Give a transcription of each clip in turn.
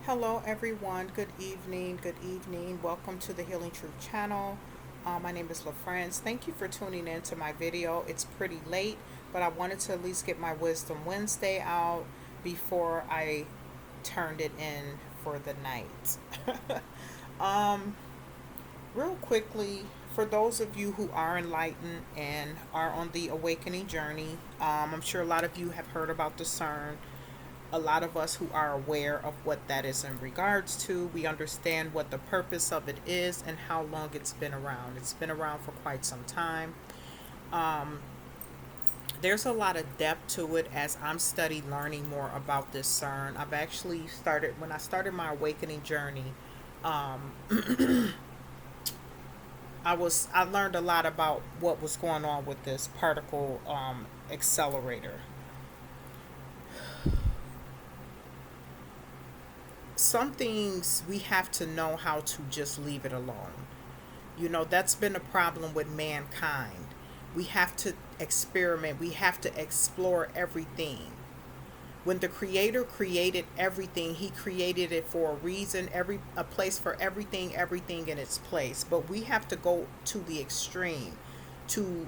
Hello, everyone. Good evening. Good evening. Welcome to the Healing Truth channel. My name is LaFrance. Thank you for tuning in to my video. It's pretty late, but I wanted to at least get my Wisdom Wednesday out before I turned it in for the night. um, Real quickly, for those of you who are enlightened and are on the awakening journey, I'm sure a lot of you have heard about the CERN. A lot of us who are aware of what that is in regards to, we understand what the purpose of it is and how long it's been around. It's been around for quite some time. Um, there's a lot of depth to it as I'm studying, learning more about this CERN. I've actually started, when I started my awakening journey, um, I learned a lot about what was going on with this particle accelerator. Some things we have to know how to just leave it alone. That's been a problem with mankind. We have to experiment, we have to explore everything. When the creator created everything, he created it for a reason, every a place for everything in its place. But we have to go to the extreme to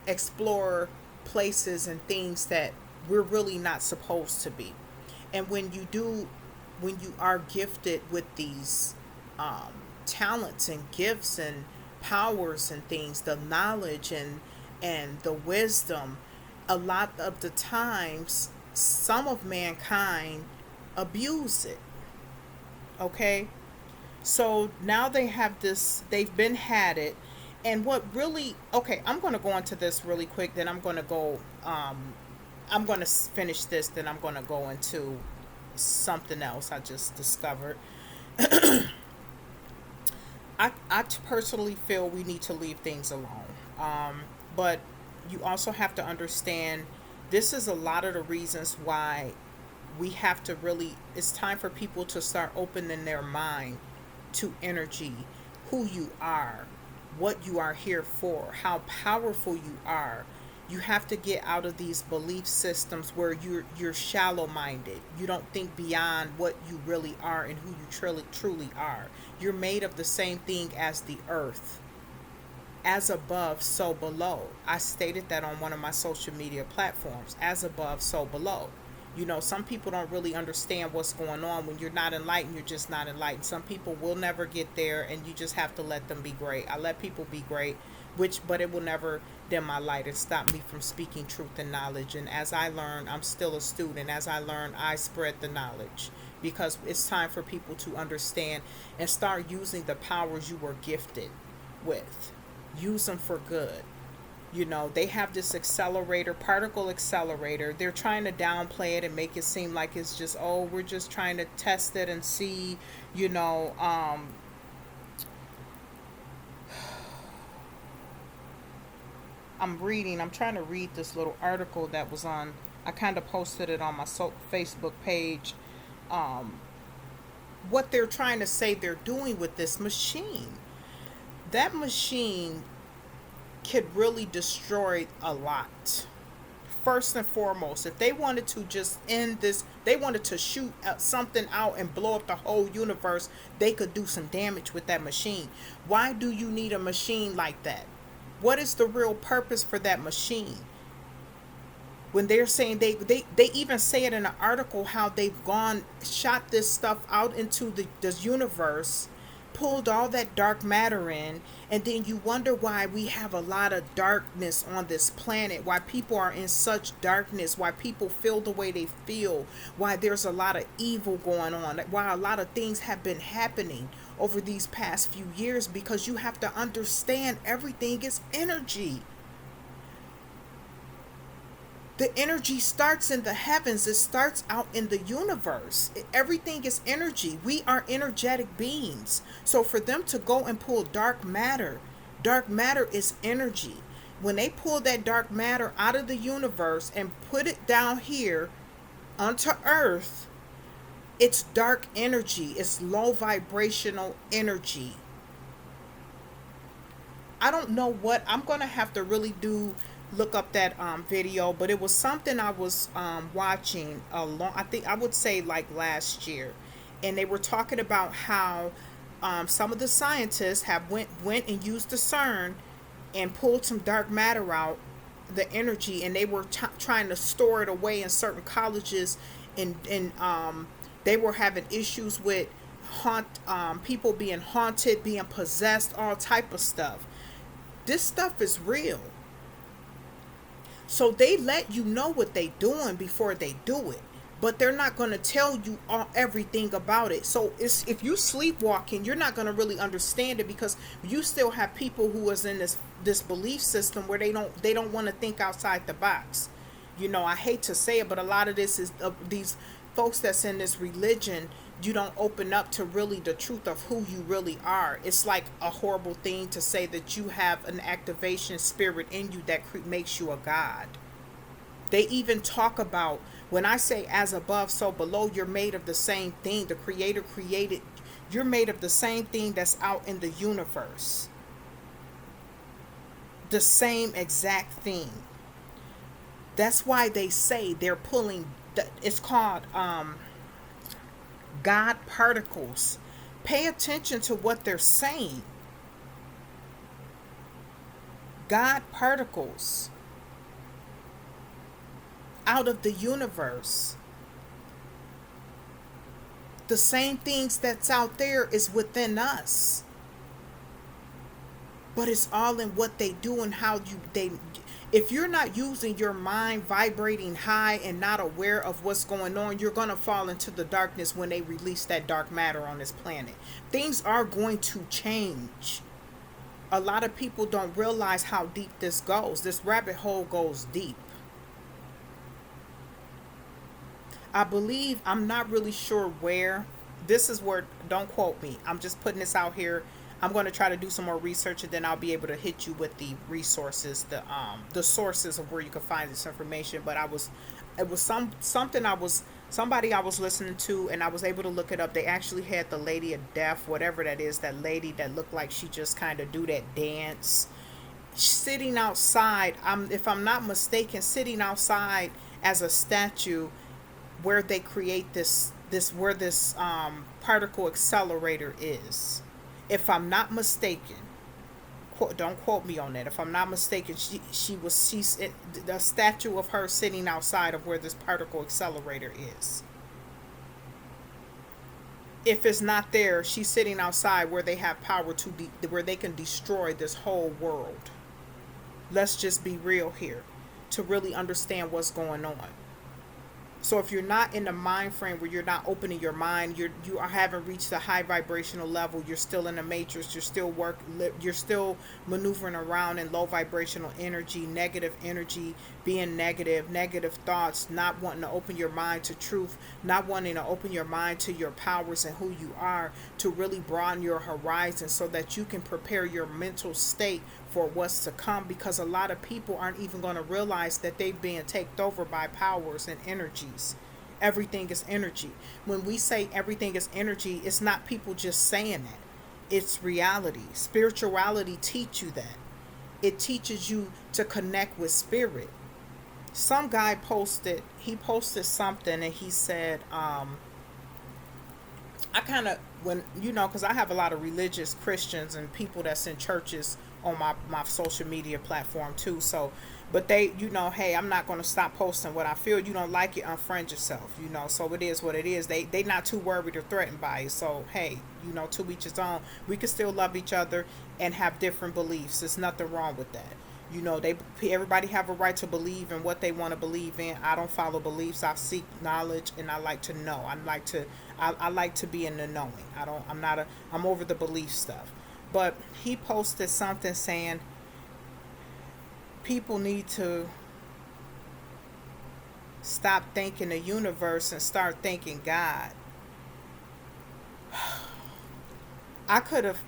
explore places and things that we're really not supposed to be. And when you are gifted with these um, talents and gifts and powers and things, the knowledge and the wisdom, a lot of the times, some of mankind abuse it. Okay, so now they have this. They've been had it, and what really? Okay, I'm going to go into this really quick. Then I'm going to go. I'm going to finish this. Then I'm going to go into something else I just discovered. I personally feel we need to leave things alone. But you also have to understand this is a lot of the reasons why we have to really, it's time for people to start opening their mind to energy, who you are, what you are here for, how powerful you are. You have to get out of these belief systems where you're shallow minded. You don't think beyond what you really are and who you truly are. You're made of the same thing as the earth. As above, so below. I stated that on one of my social media platforms. As above, so below. Some people don't really understand what's going on. When you're not enlightened, you're just not enlightened. Some people will never get there, and you just have to let them be great. I let people be great, but it will never dim my light and stop me from speaking truth and knowledge. And as I learn, I'm still a student. As I learn, I spread the knowledge because it's time for people to understand and start using the powers you were gifted with. Use them for good. They have this accelerator, particle accelerator. They're trying to downplay it and make it seem like it's just, oh, we're just trying to test it and see, you know um I'm trying to read this little article that was on, I kind of posted it on my Facebook page. um what they're trying to say they're doing with this machine, that machine could really destroy a lot. First and foremost, if they wanted to just end this, they wanted to shoot something out and blow up the whole universe, they could do some damage with that machine. Why do you need a machine like that? What is the real purpose for that machine? When they're saying they even say it in an article how they've gone shot this stuff out into the universe, pulled all that dark matter in, and then you wonder why we have a lot of darkness on this planet, why people are in such darkness, why people feel the way they feel, why there's a lot of evil going on, why a lot of things have been happening over these past few years, because you have to understand everything is energy. The energy starts in the heavens, it starts out in the universe. Everything is energy. We are energetic beings. So for them to go and pull dark matter is energy. When they pull that dark matter out of the universe and put it down here onto earth, it's dark energy, it's low vibrational energy. I don't know what I'm gonna have to really do. Look up that video, but it was something I was watching a long. I think I would say like last year, and they were talking about how some of the scientists have went and used the CERN and pulled some dark matter out, the energy, and they were trying to store it away in certain colleges, and they were having issues with people being haunted, being possessed, all type of stuff. This stuff is real. So they let you know what they doing before they do it, but they're not going to tell you everything about it. So if you sleepwalking, you're not going to really understand it, because you still have people who is in this belief system where they don't want to think outside the box. I hate to say it, but a lot of this is these folks that's in this religion. You don't open up to really the truth of who you really are. It's like a horrible thing to say that you have an activation spirit in you that makes you a god. They even talk about, when I say as above, so below, you're made of the same thing. The Creator created, you're made of the same thing that's out in the universe. The same exact thing. That's why they say they're pulling, it's called God particles. Pay attention to what they're saying. God particles out of the universe. The same things that's out there is within us. But it's all in what they do and how they if you're not using your mind vibrating high and not aware of what's going on, you're going to fall into the darkness when they release that dark matter on this planet. Things are going to change. A lot of people don't realize how deep this goes. This rabbit hole goes deep. I believe, I'm not really sure where. This is where, don't quote me. I'm just putting this out here. I'm going to try to do some more research, and then I'll be able to hit you with the resources, the sources of where you can find this information. But it was somebody I was listening to, and I was able to look it up. They actually had the Lady of Death, whatever that is, that lady that looked like she just kind of do that dance, sitting outside. If I'm not mistaken, sitting outside as a statue, where they create this where this particle accelerator is. If I'm not mistaken, don't quote me on that. If I'm not mistaken, she's the statue of her sitting outside of where this particle accelerator is. If it's not there, she's sitting outside where they have power where they can destroy this whole world. Let's just be real here to really understand what's going on. So if you're not in the mind frame where you're not opening your mind, you haven't reached the high vibrational level. You're still in the matrix. You're still maneuvering around in low vibrational energy, being negative thoughts, not wanting to open your mind to truth, not wanting to open your mind to your powers and who you are, to really broaden your horizon so that you can prepare your mental state for what's to come, because a lot of people aren't even going to realize that they've been taken over by powers and energies. Everything is energy. When we say everything is energy, it's not people just saying that. It's reality. Spirituality teach you that. It teaches you to connect with spirit. Some guy posted something, and he said, I kind of, because I have a lot of religious Christians and people that's in churches on my social media platform too. So, but they, hey, I'm not going to stop posting what I feel. You don't like it, unfriend yourself, so it is what it is. They not too worried or threatened by it. So, hey, to each his own. We can still love each other and have different beliefs. There's nothing wrong with that. Everybody have a right to believe in what they want to believe in. I don't follow beliefs. I seek knowledge, and I like to know. I like to be in the knowing. I'm over the belief stuff. But he posted something saying people need to stop thinking the universe and start thinking God.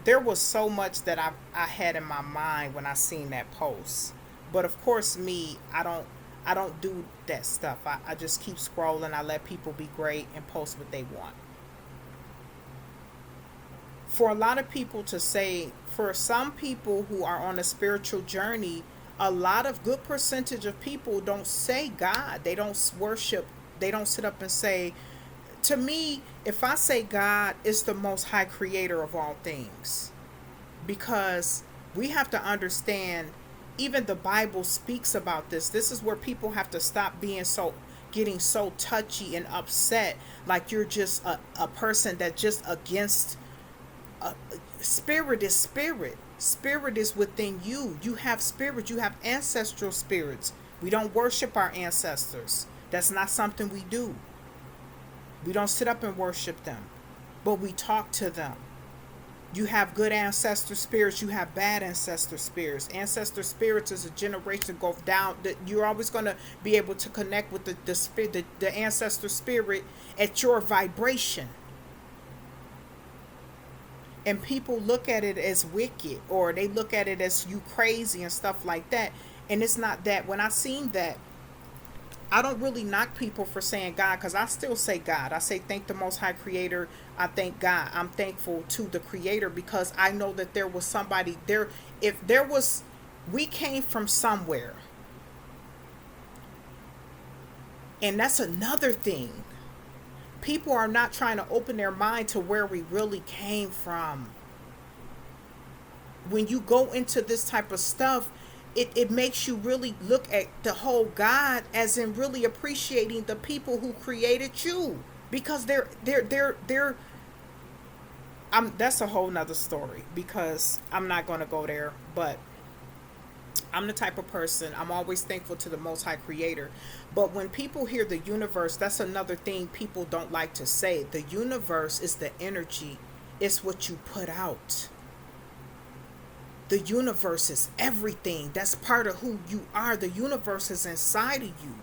There was so much that I had in my mind when I seen that post. But of course I don't do that stuff. I just keep scrolling. I let people be great and post what they want. For a lot of people to say, for some people who are on a spiritual journey, a lot of good percentage of people don't say God. They don't worship. They don't sit up and say, To me, if I say God is the most high creator of all things, because we have to understand, even the Bible speaks about this. This is where people have to stop being so, getting so touchy and upset, like you're just a person that just against, uh, spirit is spirit. Spirit is within you. You have spirit. You have ancestral spirits. We don't worship our ancestors. That's not something we do. We don't sit up and worship them, but we talk to them. You have good ancestor spirits, you have bad ancestor spirits. Ancestor spirits is a generation go down that you're always going to be able to connect with the ancestor spirit at your vibration. And people look at it as wicked, or they look at it as you crazy and stuff like that. And it's not that. When I seen that, I don't really knock people for saying God, because I still say God. I say thank the Most High Creator. I thank God. I'm thankful to the Creator, because I know that there was somebody there. If there was, we came from somewhere. And that's another thing. People are not trying to open their mind to where we really came from. When you go into this type of stuff, it makes you really look at the whole God, as in really appreciating the people who created you, because they're that's a whole nother story, because I'm not going to go there. But I'm the type of person, I'm always thankful to the Most High Creator. But when people hear the universe, that's another thing people don't like to say. The universe is the energy, it's what you put out. The universe is everything. That's part of who you are. The universe is inside of you.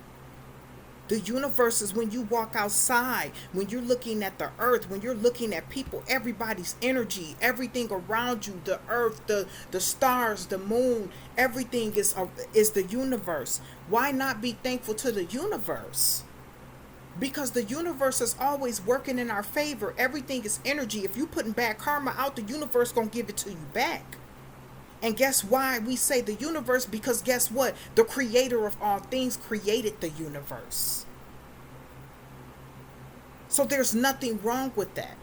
The universe is when you walk outside, when you're looking at the earth, when you're looking at people, everybody's energy, everything around you, the earth, the stars, the moon, everything is the universe. Why not be thankful to the universe? Because the universe is always working in our favor. Everything is energy. If you putting bad karma out, the universe gonna give it to you back. And guess why we say the universe? Because guess what? The creator of all things created the universe. So there's nothing wrong with that.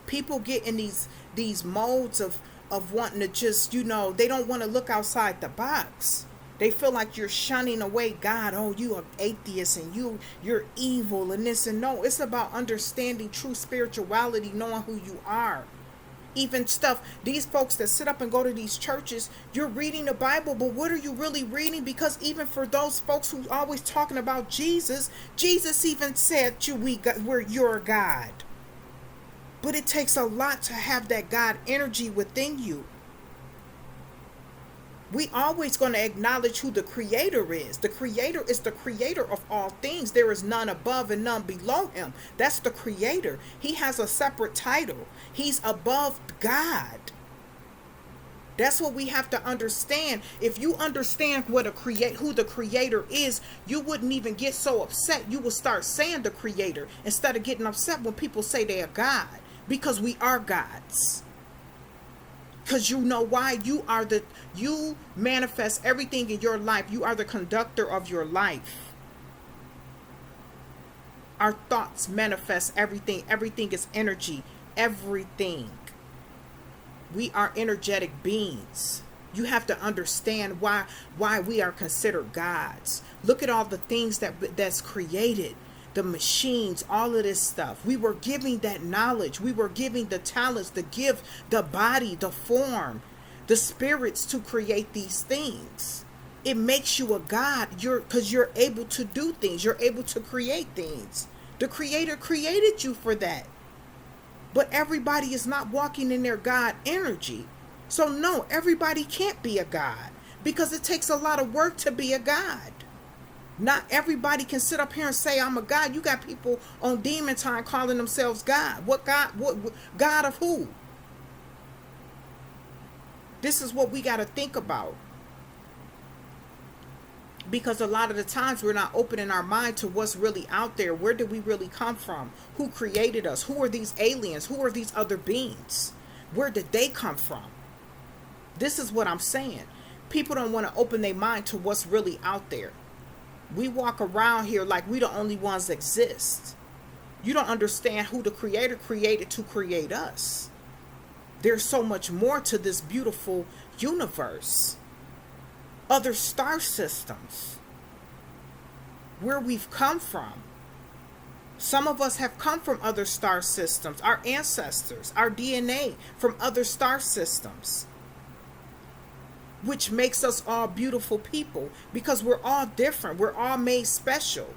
People get in these modes of wanting to just, they don't want to look outside the box. They feel like you're shunning away God. Oh, you are atheist and you're evil and this and no. It's about understanding true spirituality, knowing who you are. Even stuff, these folks that sit up and go to these churches, you're reading the Bible, but what are you really reading? Because even for those folks who always talking about Jesus, Jesus even said we're your God. But it takes a lot to have that God energy within you. We always going to acknowledge who the creator is. The creator is the creator of all things. There is none above and none below him. That's the creator. He has a separate title. He's above God. That's what we have to understand. If you understand who the creator is, you wouldn't even get so upset. You would start saying the creator instead of getting upset when people say they are God, because we are gods. Because you know why? You manifest everything in your life. You are the conductor of your life. Our thoughts manifest everything. Everything is energy. Everything. We are energetic beings. You have to understand why we are considered gods. Look at all the things that's created. The machines, all of this stuff. We were giving that knowledge. We were giving the talents, the gift, the body, the form, the spirits to create these things. It makes you a god. Because you're able to do things. You're able to create things. The creator created you for that. But everybody is not walking in their God energy. So no, everybody can't be a god, because it takes a lot of work to be a god. Not everybody can sit up here and say I'm a god. You got people on demon time calling themselves God. What God? What God of who? This is what we got to think about. Because a lot of the times we're not opening our mind to what's really out there. Where did we really come from? Who created us? Who are these aliens? Who are these other beings? Where did they come from? This is what I'm saying. People don't want to open their mind to what's really out there. We walk around here like we the only ones that exist. You don't understand who the creator created to create us. There's so much more to this beautiful universe. Other star systems. Where we've come from. Some of us have come from other star systems. Our ancestors, our DNA from other star systems. Which makes us all beautiful people. Because we're all different. We're all made special.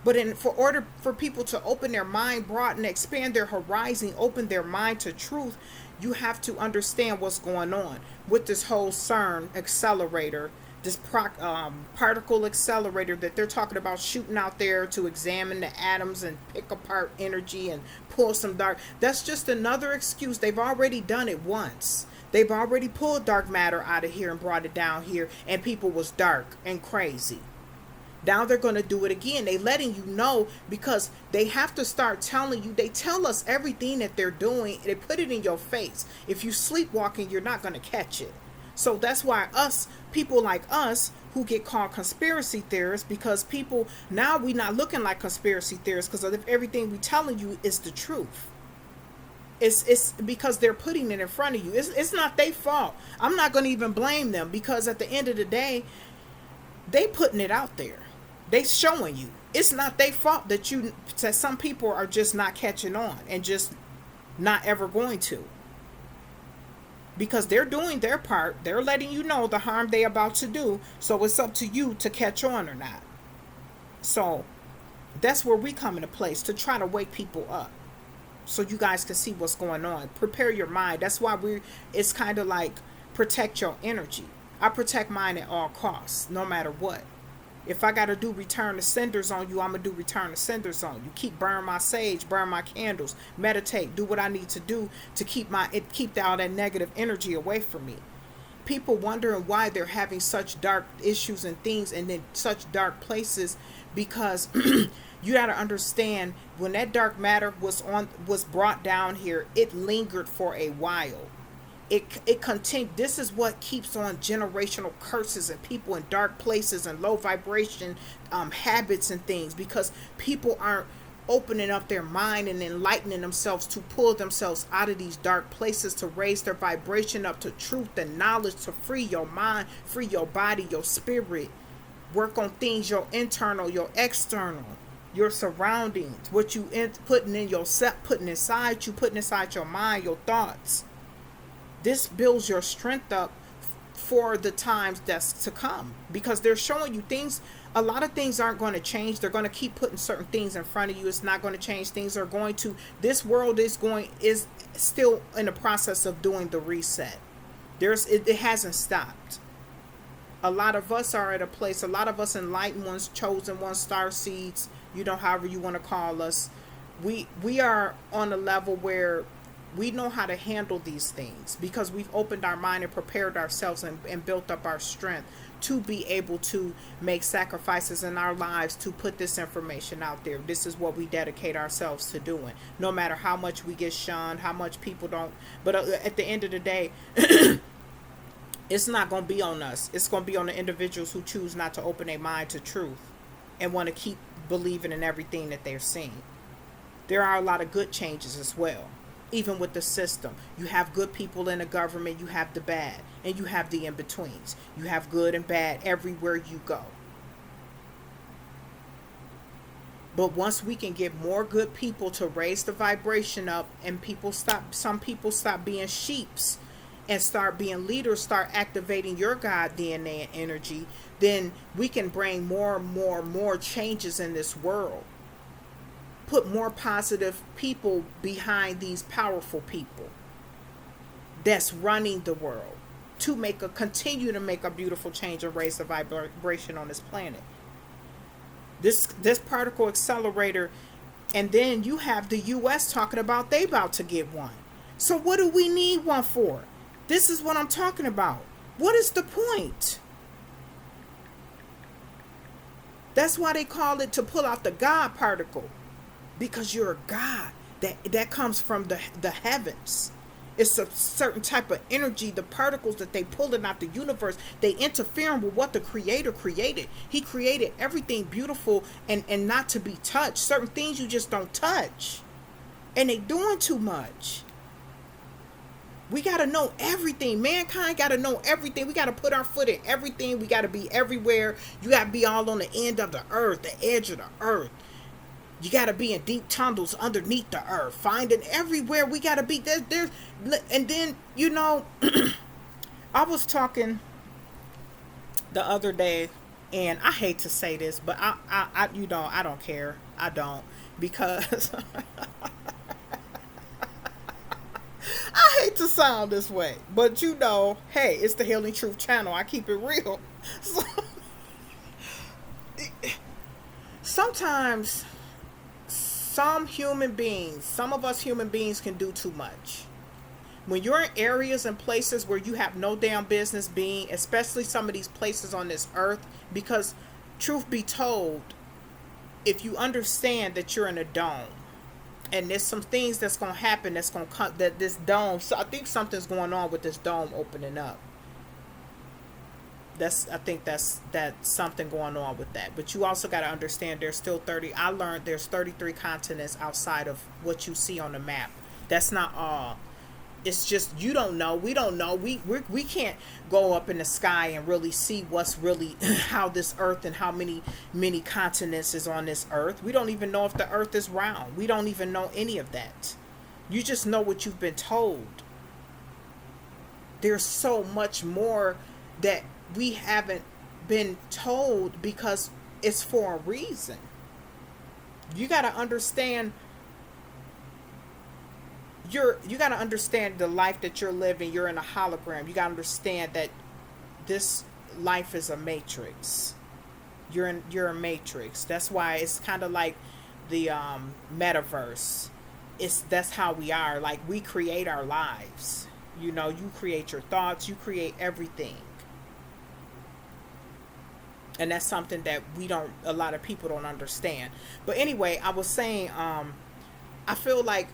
But for order for people to open their mind, broaden, expand their horizon, open their mind to truth, you have to understand what's going on with this whole CERN accelerator, this particle accelerator that they're talking about shooting out there to examine the atoms and pick apart energy and pull some dark. That's just another excuse. They've already done it once. They've already pulled dark matter out of here and brought it down here, and people was dark and crazy. Now they're going to do it again. They letting you know because they have to start telling you. They tell us everything that they're doing. They put it in your face. If you sleepwalking, you're not going to catch it. So that's why people like us who get called conspiracy theorists, because people, now we not looking like conspiracy theorists because of everything we telling you is the truth. It's because they're putting it in front of you. It's not their fault. I'm not going to even blame them because at the end of the day, they putting it out there. They showing you. It's not their fault that some people are just not catching on and just not ever going to. Because they're doing their part. They're letting you know the harm they're about to do. So it's up to you to catch on or not. So that's where we come into place, to try to wake people up. So you guys can see what's going on. Prepare your mind. That's why it's kind of like protect your energy. I protect mine at all costs, no matter what. If I got to do return to senders on you, I'm going to do return to senders on you. Burn my sage, burn my candles, meditate, do what I need to do to keep all that negative energy away from me. People wondering why they're having such dark issues and things and in such dark places, because you got to understand, when that dark matter was brought down here, it lingered for a while. It continued. This is what keeps on generational curses and people in dark places and low vibration habits and things, because people aren't opening up their mind and enlightening themselves to pull themselves out of these dark places, to raise their vibration up to truth and knowledge, to free your mind, free your body, your spirit, work on things, your internal, your external, your surroundings, what you putting in yourself, putting inside your mind, your thoughts. This builds your strength up for the times that's to come, because they're showing you things. A lot of things aren't going to change. They're going to keep putting certain things in front of you. It's not going to change. Things are going to, this world is still in the process of doing the reset. It hasn't stopped. A lot of us are at a place, a lot of us enlightened ones, chosen ones, star seeds, however you want to call us. We are on a level where we know how to handle these things, because we've opened our mind and prepared ourselves and built up our strength to be able to make sacrifices in our lives to put this information out there. This is what we dedicate ourselves to doing, no matter how much we get shunned, how much people don't. But at the end of the day, it's not going to be on us. It's going to be on the individuals who choose not to open their mind to truth and want to keep believing in everything that they're seeing. There are a lot of good changes as well. Even with the system, you have good people in the government, you have the bad, and you have the in-betweens. You have good and bad everywhere you go. But once we can get more good people to raise the vibration up, and some people stop being sheeps and start being leaders, start activating your God DNA and energy, then we can bring more changes in this world. Put more positive people behind these powerful people that's running the world to continue to make a beautiful change and raise the vibration on this planet. This particle accelerator, and then you have the U.S. talking about they about to get one. So what do we need one for? This is what I'm talking about. What is the point? That's why they call it to pull out the God particle. Because you're a God that comes from the heavens, It's a certain type of energy, the particles that they pulling out the universe, they interfering with what the creator created. He created everything beautiful and not to be touched. Certain things you just don't touch. And they doing too much. We got to know everything. Mankind got to know everything. We got to put our foot in everything. We got to be everywhere. You got to be all on the end of the earth, the edge of the earth. You got to be in deep tunnels underneath the earth, finding everywhere. We got to be there. And then, I was talking the other day, and I hate to say this, but I don't care. I don't, because I hate to sound this way, but hey, it's the Healing Truth channel. I keep it real. So, sometimes some of us human beings can do too much. When you're in areas and places where you have no damn business being, especially some of these places on this earth, because truth be told, if you understand that you're in a dome, and there's some things that's going to happen that's going to come, that this dome, so I think something's going on with this dome opening up. I think that's something going on with that. But you also got to understand there's still I learned there's 33 continents outside of what you see on the map. That's not all. It's just you don't know. We don't know. We can't go up in the sky and really see what's really how this earth and how many continents is on this earth. We don't even know if the earth is round. We don't even know any of that. You just know what you've been told. There's so much more that we haven't been told because it's for a reason. You got to understand you got to understand the life that you're living. You're in a hologram. You got to understand that this life is a matrix. You're a matrix. That's why it's kind of like the metaverse. That's how we are. Like, we create our lives. You create your thoughts, you create everything. And that's something that a lot of people don't understand. But anyway, I was saying, I feel like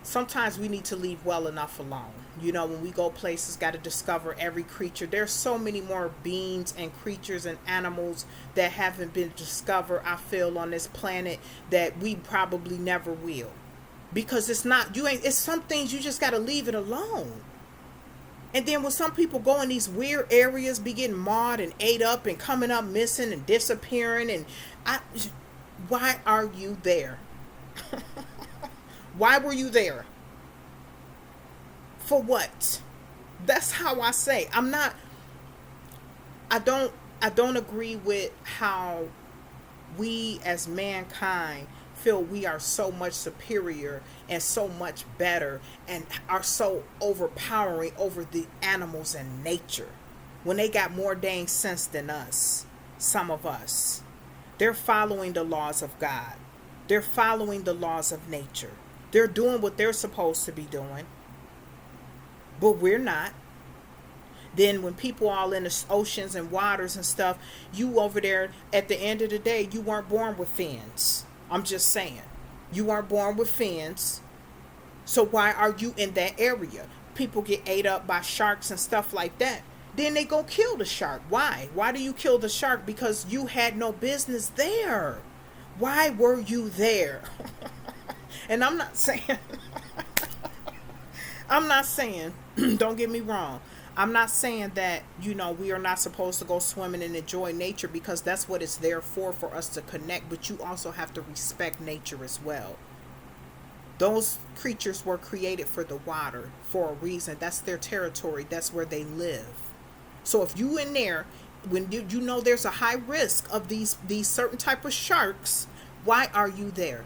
sometimes we need to leave well enough alone. When we go places, got to discover every creature. There's so many more beings and creatures and animals that haven't been discovered, I feel, on this planet that we probably never will. Because it's some things you just got to leave it alone. And then when some people go in these weird areas, be getting mauled and ate up and coming up missing and disappearing, and why are you there? Why were you there? For what? That's how I say. I don't agree with how we as mankind feel we are so much superior and so much better and are so overpowering over the animals and nature when they got more dang sense than us. Some of us, they're following the laws of God. They're following the laws of nature. They're doing what they're supposed to be doing, but we're not. Then when people all in the oceans and waters and stuff, you over there, at the end of the day, you weren't born with fins. I'm just saying. You weren't born with fins. So why are you in that area? People get ate up by sharks and stuff like that. Then they go kill the shark. Why? Why do you kill the shark? Because you had no business there. Why were you there? And I'm not saying, don't get me wrong. I'm not saying that, we are not supposed to go swimming and enjoy nature, because that's what it's there for us to connect. But you also have to respect nature as well. Those creatures were created for the water for a reason. That's their territory. That's where they live. So if you in there, when there's a high risk of these certain type of sharks, why are you there?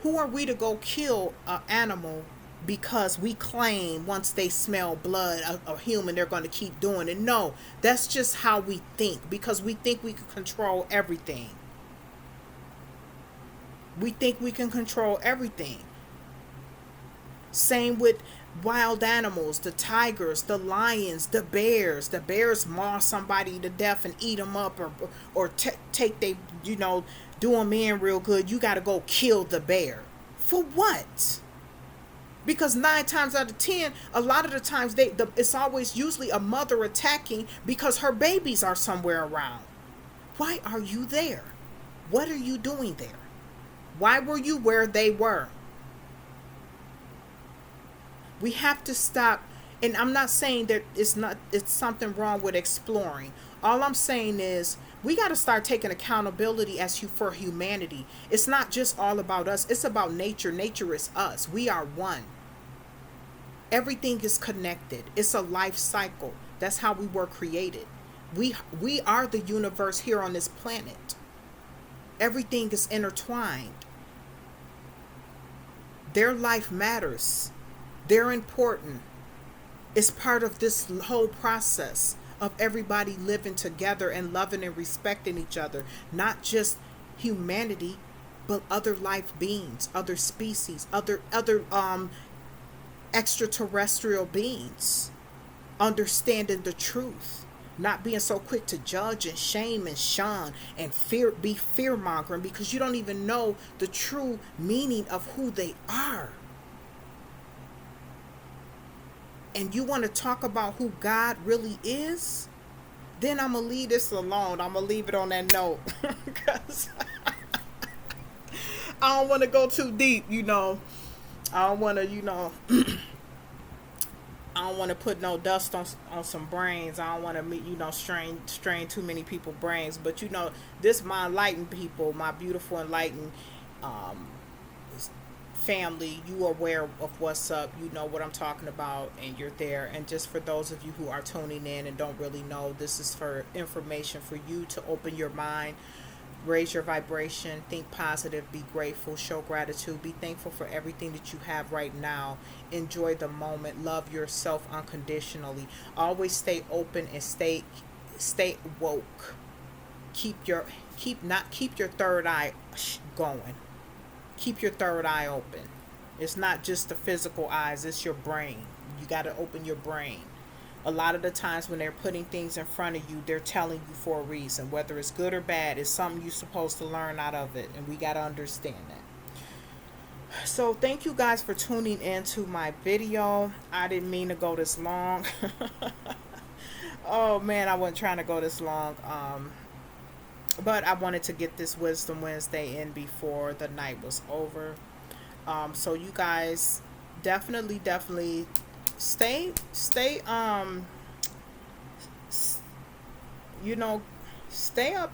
Who are we to go kill an animal because we claim once they smell blood a human, they're going to keep doing it? No, that's just how we think, because we think we can control everything. We think we can control everything. Same with wild animals, the tigers, the lions, the bears. The bears maul somebody to death and eat them up, or take they, do them in real good. You got to go kill the bear. For what? Because 9 times out of 10, a lot of the times it's always usually a mother attacking because her babies are somewhere around. Why are you there? What are you doing there? Why were you where they were? We have to stop. And I'm not saying that it's something wrong with exploring. All I'm saying is we got to start taking accountability for humanity. It's not just all about us. It's about nature. Nature is us. We are one. Everything is connected. It's a life cycle. That's how we were created. We are the universe here on this planet. Everything is intertwined. Their life matters. They're important. It's part of this whole process of everybody living together and loving and respecting each other. Not just humanity, but other life beings, other species, other extraterrestrial beings. Understanding the truth. Not being so quick to judge and shame and shun and be fear mongering because you don't even know the true meaning of who they are. And you want to talk about who God really is, then I'm going to leave this alone. I'm going to leave it on that note. Because I don't want to go too deep, I don't want to, I don't want to put no dust on some brains. I don't want to, strain too many people's brains. But, this my enlightened people, my beautiful enlightened family, you are aware of what's up, you know what I'm talking about, and you're there. And just for those of you who are tuning in and don't really know, this is for information for you to open your mind, raise your vibration, think positive, be grateful, show gratitude, be thankful for everything that you have right now, enjoy the moment, love yourself unconditionally, always stay open and stay woke. Keep your third eye going. Keep your third eye open. It's not just the physical eyes, it's your brain. You got to open your brain. A lot of the times when they're putting things in front of you, they're telling you for a reason. Whether it's good or bad, it's something you're supposed to learn out of it. And we got to understand that. So thank you guys for tuning in to my video. I didn't mean to go this long. Oh man, I wasn't trying to go this long. But I wanted to get this Wisdom Wednesday in before the night was over. So you guys definitely stay stay up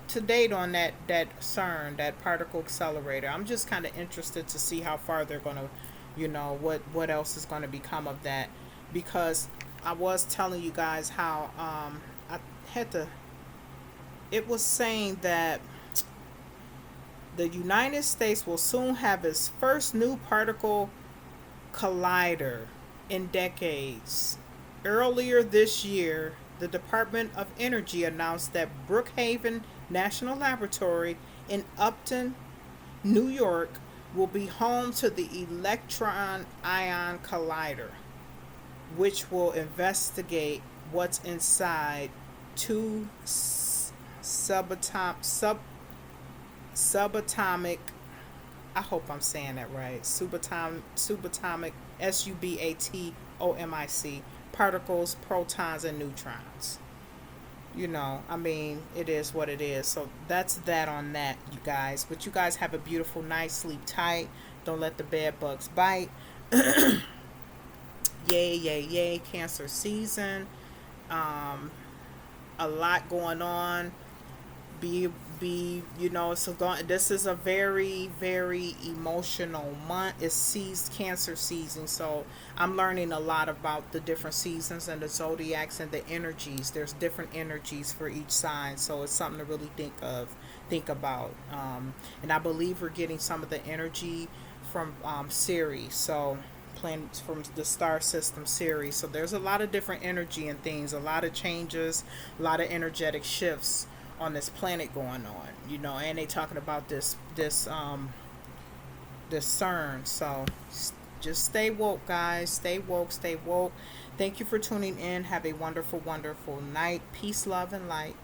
to date on that CERN, that particle accelerator. I'm just kind of interested to see how far they're going to, what else is going to become of that, because I was telling you guys how I had to, it was saying that the United States will soon have its first new particle collider in decades. Earlier this year, the Department of Energy announced that Brookhaven National Laboratory in Upton, New York, will be home to the electron ion collider, which will investigate what's inside two subatomic, I hope I'm saying that right, subatomic subatomic particles, protons, and neutrons. It is what it is. So that's that on that, you guys. But you guys have a beautiful night. Sleep tight. Don't let the bed bugs bite. Yay, Cancer season. A lot going on. This is a very, very emotional month. It's Cancer season, so I'm learning a lot about the different seasons and the zodiacs and the energies. There's different energies for each sign, so it's something to really think about. And I believe we're getting some of the energy from Ceres, so planets from the star system Ceres. So there's a lot of different energy and things, a lot of changes, a lot of energetic shifts on this planet going on, and they talking about this CERN. So just stay woke, guys. Stay woke. Thank you for tuning in. Have a wonderful, wonderful night. Peace, love, and light.